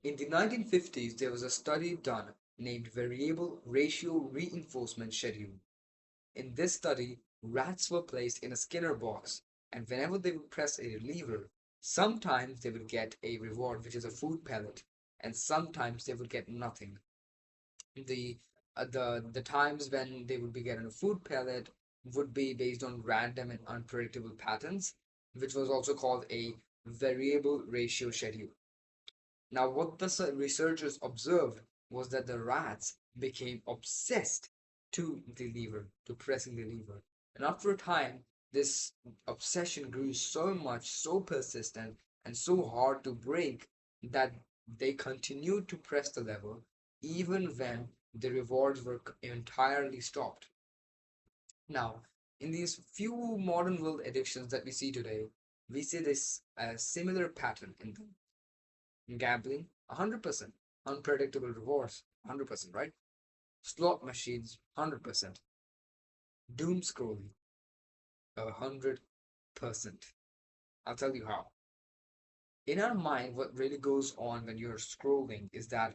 In the 1950s, there was a study done named Variable Ratio Reinforcement Schedule. In this study, rats were placed in a Skinner box, and whenever they would press a lever, sometimes they would get a reward, which is a food pellet, and sometimes they would get nothing. The the times when they would be getting a food pellet would be based on random and unpredictable patterns, which was also called a variable ratio schedule. Now, what the researchers observed was that the rats became obsessed to the lever, to pressing the lever. And after a time, this obsession grew so much, so persistent, and so hard to break that they continued to press the lever even when the rewards were entirely stopped. Now, in these few modern world addictions that we see today, we see this similar pattern in them. Gambling, 100%. Unpredictable rewards, 100%, right? Slot machines, 100%. Doom scrolling, 100%. I'll tell you how. In our mind, what really goes on when you're scrolling is that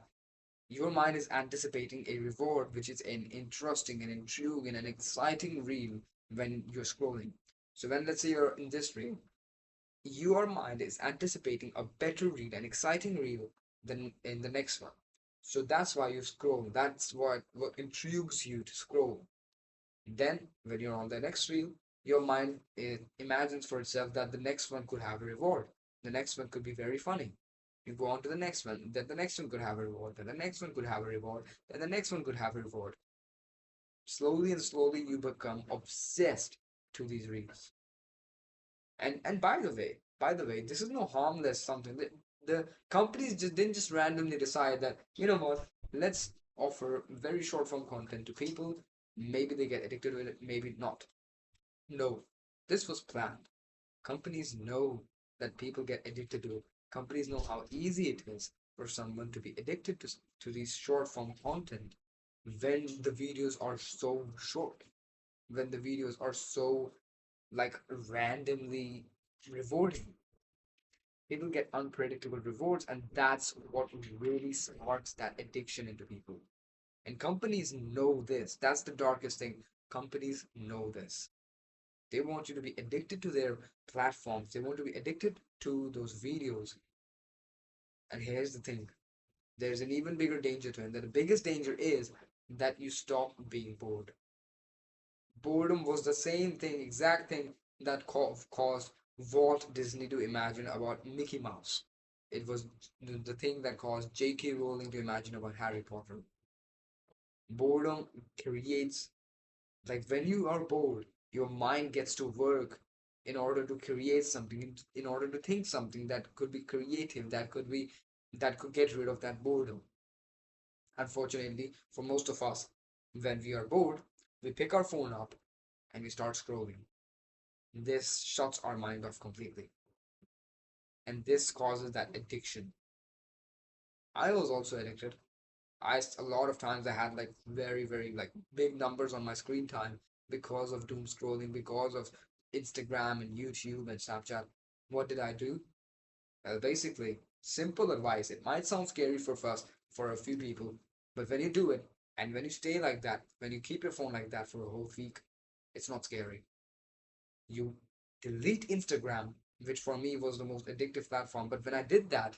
your mind is anticipating a reward which is an interesting and intriguing and exciting reel when you're scrolling. So when let's say you're in this reel, your mind is anticipating a better reel, an exciting reel than in the next one. So that's why you scroll. That's what intrigues you to scroll. Then, when you're on the next reel, your mind imagines for itself that the next one could have a reward. The next one could be very funny. You go on to the next one, then the next one could have a reward, then the next one could have a reward, then the next one could have a reward. Slowly and slowly, you become obsessed to these reels. And by the way, this is no harmless something. The companies just didn't just randomly decide that, you know what, let's offer very short form content to people. Maybe they get addicted to it, maybe not. No, this was planned. Companies know that people get addicted to it. Companies know how easy it is for someone to be addicted to these short form content when the videos are so short, when the videos are so like randomly rewarding. People get unpredictable rewards, and that's what really sparks that addiction into people. And companies know this. That's the darkest thing. Companies know this. They want you to be addicted to their platforms, they want to be addicted to those videos. And here's the thing, there's an even bigger danger to it. That the biggest danger is that you stop being bored. Boredom was the same thing, exact thing that caused Walt Disney to imagine about Mickey Mouse. It was the thing that caused J.K. Rowling to imagine about Harry Potter. Boredom creates, like when you are bored, your mind gets to work in order to create something, in order to think something that could be creative, that could get rid of that boredom. Unfortunately, for most of us, when we are bored, we pick our phone up and we start scrolling. This shuts our mind off completely, and this causes that addiction. I was also addicted. A lot of times I had like very like big numbers on my screen time because of doom scrolling, because of Instagram and YouTube and Snapchat. What did I do? Well, basically, simple advice. It might sound scary for first for a few people, but when you do it and when you stay like that, when you keep your phone like that for a whole week, it's not scary. You delete Instagram, which for me was the most addictive platform. But when I did that,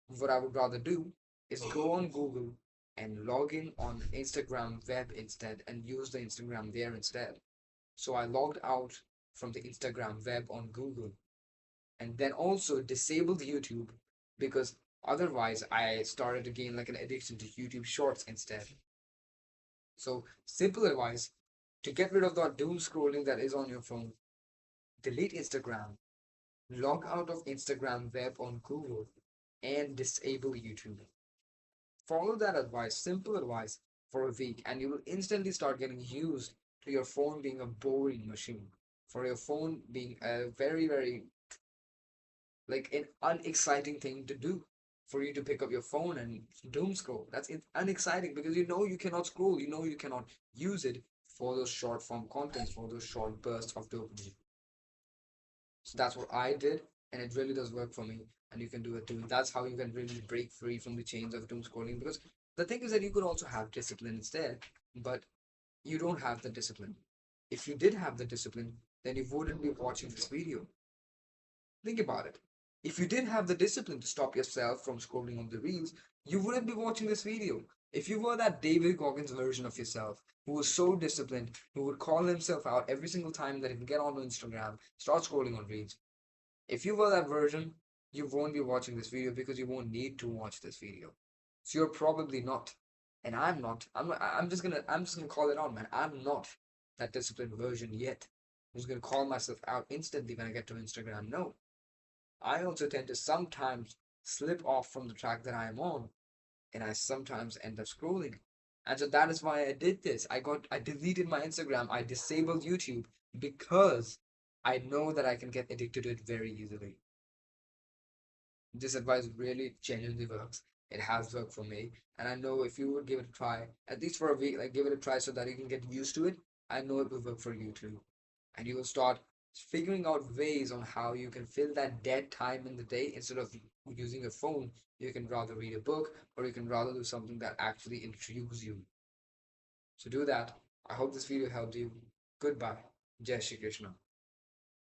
what I would rather do is go on Google and log in on Instagram web instead and use the Instagram there instead. So I logged out from the Instagram web on Google and then also disabled YouTube because otherwise I started to gain like an addiction to YouTube shorts instead. So simple advice to get rid of that doom scrolling that is on your phone, delete Instagram, log out of Instagram web on Google, and disable YouTube. Follow that advice, simple advice, for a week, and you will instantly start getting used to your phone being a boring machine, for your phone being a very like an unexciting thing to do. For you to pick up your phone and doom scroll, that's unexciting because you know you cannot scroll, you know you cannot use it for those short form contents, for those short bursts of dopamine. So that's what I did, and it really does work for me. and you can do it too. That's how you can really break free from the chains of doom scrolling. Because the thing is that you could also have discipline instead, but you don't have the discipline. If you did have the discipline, then you wouldn't be watching this video. Think about it. If you did have the discipline to stop yourself from scrolling on the reels, you wouldn't be watching this video. If you were that David Goggins version of yourself, who was so disciplined, who would call himself out every single time that he would get onto Instagram, start scrolling on reels. If you were that version, you won't be watching this video because you won't need to watch this video. So you're probably not. And I'm not. I'm just gonna call it on, man. I'm not that disciplined version yet. I'm just gonna call myself out instantly when I get to Instagram. No. I also tend to sometimes slip off from the track that I am on, and I sometimes end up scrolling. And so that is why I did this. I deleted my Instagram, I disabled YouTube because I know that I can get addicted to it very easily. This advice really genuinely works. It has worked for me. And I know if you would give it a try, at least for a week, like give it a try so that you can get used to it, I know it will work for you too. And you will start figuring out ways on how you can fill that dead time in the day instead of using a phone. You can rather read a book or you can rather do something that actually intrigues you. So do that. I hope this video helped you. Goodbye. Jai Shri Krishna.